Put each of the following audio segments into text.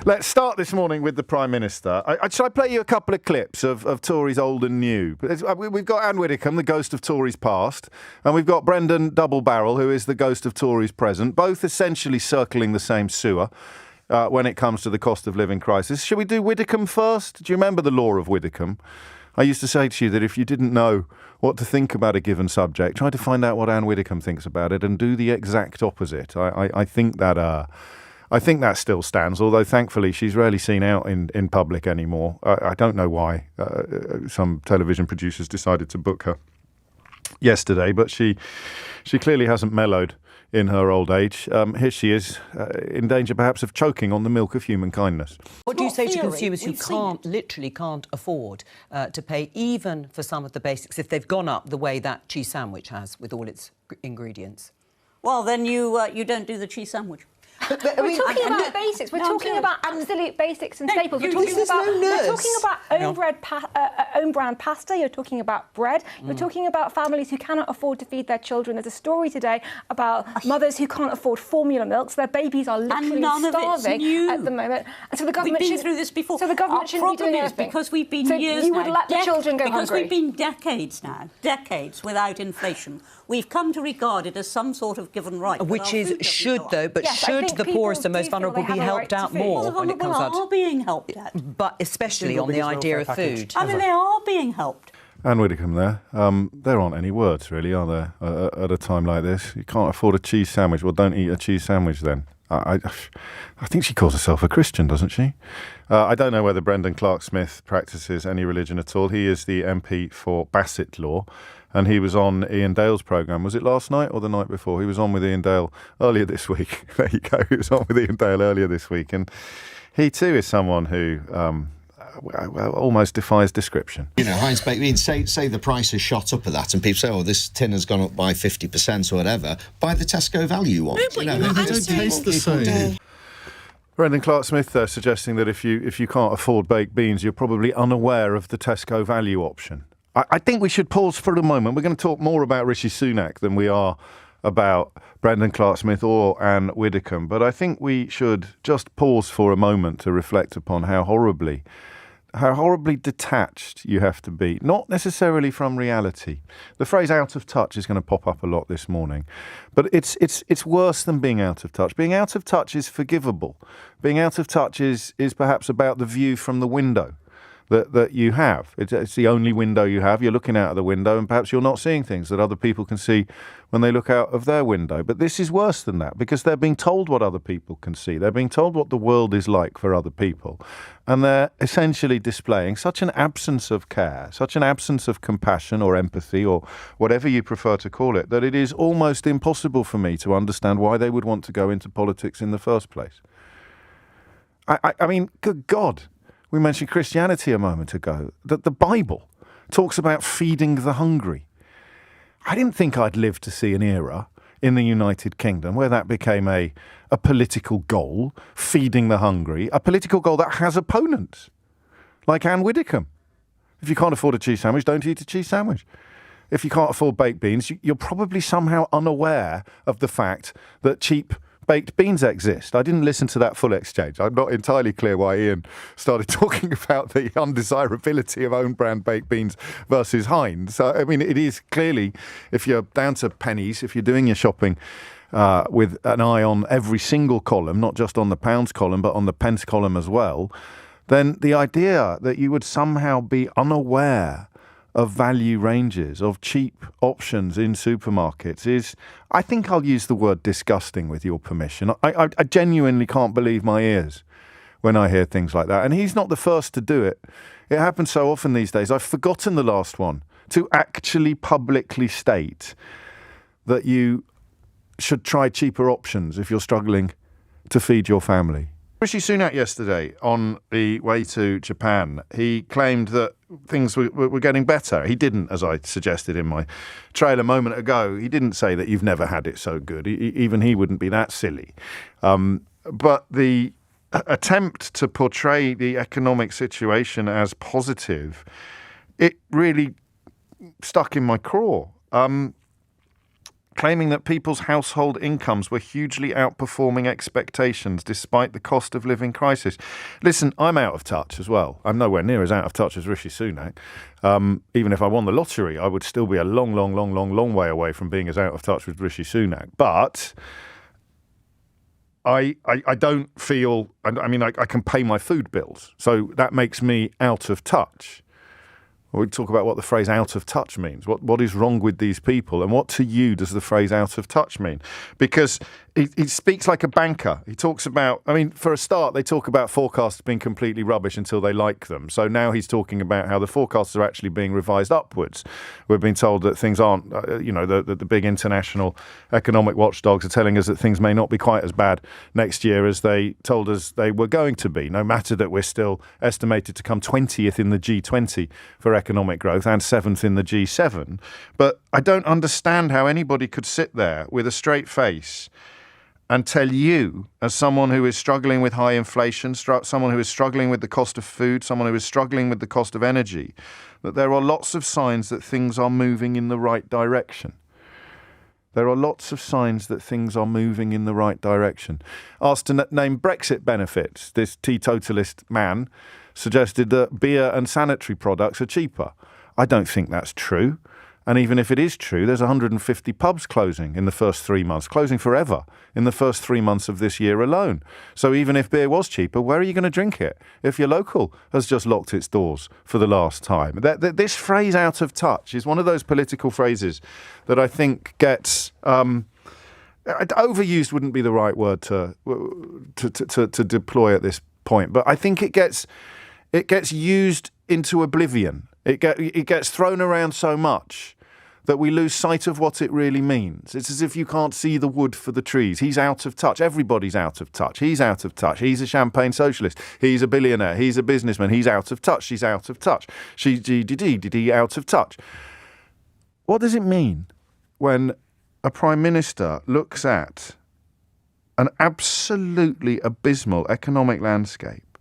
Let's start this morning with the Prime Minister. Shall I play you a couple of clips of Tories old and new? We've got Anne Widdecombe, the ghost of Tories past, and we've got Brendan Doublebarrel, who is the ghost of Tories present, both essentially circling the same sewer when it comes to the cost of living crisis. Shall we do Widdecombe first? Do you remember the law of Widdecombe? I used to say to you that if you didn't know what to think about a given subject, try to find out what Anne Widdecombe thinks about it and do the exact opposite. I think that still stands, although thankfully she's rarely seen out in public anymore. I don't know why some television producers decided to book her yesterday, but she clearly hasn't mellowed in her old age. Here she is, in danger perhaps of choking on the milk of human kindness. What do you say to consumers who literally can't afford to pay even for some of the basics if they've gone up the way that cheese sandwich has with all its ingredients? Well, then you don't do the cheese sandwich. We're talking about basics. We're talking about absolute basics and staples. We're talking about own brand pasta. You're talking about bread. You're talking about families who cannot afford to feed their children. There's a story today about mothers who can't afford formula milk, so their babies are literally starving at the moment. And so the government We've been through this before. So the government shouldn't be doing anything. Because we've been years you would let the children go hungry. Because we've been decades without inflation. We've come to regard it as some sort of given right. Which is should the poorest and most vulnerable be helped out more when it comes out? They are being helped out. But especially on the idea of food. I mean, they are being helped. Anne Widdecombe there. There aren't any words, really, are there, at a time like this? You can't afford a cheese sandwich. Well, don't eat a cheese sandwich then. I think she calls herself a Christian, doesn't she? I don't know whether Brendan Clark-Smith practices any religion at all. He is the MP for Bassetlaw, and he was on Ian Dale's programme. Was it last night or the night before? He was on with Ian Dale earlier this week. There you go. He was on with Ian Dale earlier this week. And he too is someone who almost defies description. You know, Heinz baked beans, say the price has shot up at that and people say, oh, this tin has gone up by 50% or whatever. Buy the Tesco value one. No, but they don't taste the same. Brendan Clark-Smith there suggesting that if you can't afford baked beans, you're probably unaware of the Tesco value option. I think we should pause for a moment. We're going to talk more about Rishi Sunak than we are about Brendan Clark-Smith or Anne Widdecombe. But I think we should just pause for a moment to reflect upon how horribly detached you have to be, not necessarily from reality. The phrase out of touch is going to pop up a lot this morning, but it's worse than being out of touch. Being out of touch is forgivable. Being out of touch is perhaps about the view from the window that you have. It's the only window you have. You're looking out of the window and perhaps you're not seeing things that other people can see when they look out of their window. But this is worse than that because they're being told what other people can see. They're being told what the world is like for other people. And they're essentially displaying such an absence of care, such an absence of compassion or empathy or whatever you prefer to call it, that it is almost impossible for me to understand why they would want to go into politics in the first place. I mean, good God. We mentioned Christianity a moment ago, that the Bible talks about feeding the hungry. I didn't think I'd live to see an era in the United Kingdom where that became a political goal, feeding the hungry, a political goal that has opponents, like Anne Widdecombe. If you can't afford a cheese sandwich, don't eat a cheese sandwich. If you can't afford baked beans, you're probably somehow unaware of the fact that cheap baked beans exist. I didn't listen to that full exchange. I'm not entirely clear why Ian started talking about the undesirability of own brand baked beans versus Heinz. I mean, it is clearly, if you're down to pennies, if you're doing your shopping with an eye on every single column, not just on the pounds column, but on the pence column as well, then the idea that you would somehow be unaware of value ranges, of cheap options in supermarkets is, I think I'll use the word disgusting with your permission. I genuinely can't believe my ears when I hear things like that. And he's not the first to do it. It happens so often these days. I've forgotten the last one, to actually publicly state that you should try cheaper options if you're struggling to feed your family. Rishi Sunak yesterday on the way to Japan, he claimed that things were getting better. He didn't, as I suggested in my trail a moment ago, he didn't say that you've never had it so good. Even he wouldn't be that silly. But the attempt to portray the economic situation as positive, it really stuck in my craw. claiming that people's household incomes were hugely outperforming expectations despite the cost of living crisis. Listen, I'm out of touch as well. I'm nowhere near as out of touch as Rishi Sunak. Even if I won the lottery, I would still be a long way away from being as out of touch with Rishi Sunak. But I don't feel, I can pay my food bills. So that makes me out of touch. We talk about what the phrase out of touch means. What is wrong with these people? And what to you does the phrase out of touch mean? Because he speaks like a banker. He talks about, for a start, they talk about forecasts being completely rubbish until they like them. So now he's talking about how the forecasts are actually being revised upwards. We've been told that things aren't, the big international economic watchdogs are telling us that things may not be quite as bad next year as they told us they were going to be, no matter that we're still estimated to come 20th in the G20 for economic growth and 7th in the G7. But I don't understand how anybody could sit there with a straight face and tell you, as someone who is struggling with high inflation, someone who is struggling with the cost of food, someone who is struggling with the cost of energy, that there are lots of signs that things are moving in the right direction. There are lots of signs that things are moving in the right direction. Asked to name Brexit benefits, this teetotalist man suggested that beer and sanitary products are cheaper. I don't think that's true. And even if it is true, there's 150 pubs closing in the first 3 months, closing forever in the first 3 months of this year alone. So even if beer was cheaper, where are you going to drink it if your local has just locked its doors for the last time? This phrase out of touch is one of those political phrases that I think gets... overused wouldn't be the right word to deploy at this point, but I think it gets used into oblivion. It gets thrown around so much that we lose sight of what it really means. It's as if you can't see the wood for the trees. He's out of touch. Everybody's out of touch. He's out of touch. He's a champagne socialist. He's a billionaire. He's a businessman. He's out of touch. She's out of touch. She's out of touch. What does it mean when a prime minister looks at an absolutely abysmal economic landscape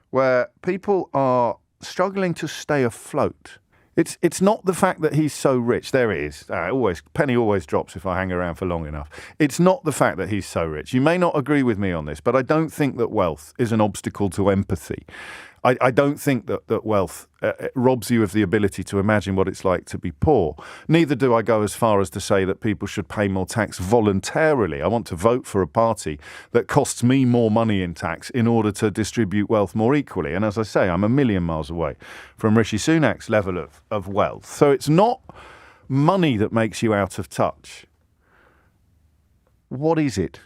where people are struggling to stay afloat? It's not the fact that he's so rich. There is. Penny always drops if I hang around for long enough. It's not the fact that he's so rich. You may not agree with me on this, but I don't think that wealth is an obstacle to empathy. I don't think that wealth robs you of the ability to imagine what it's like to be poor. Neither do I go as far as to say that people should pay more tax voluntarily. I want to vote for a party that costs me more money in tax in order to distribute wealth more equally. And as I say, I'm a million miles away from Rishi Sunak's level of wealth. So it's not money that makes you out of touch. What is it?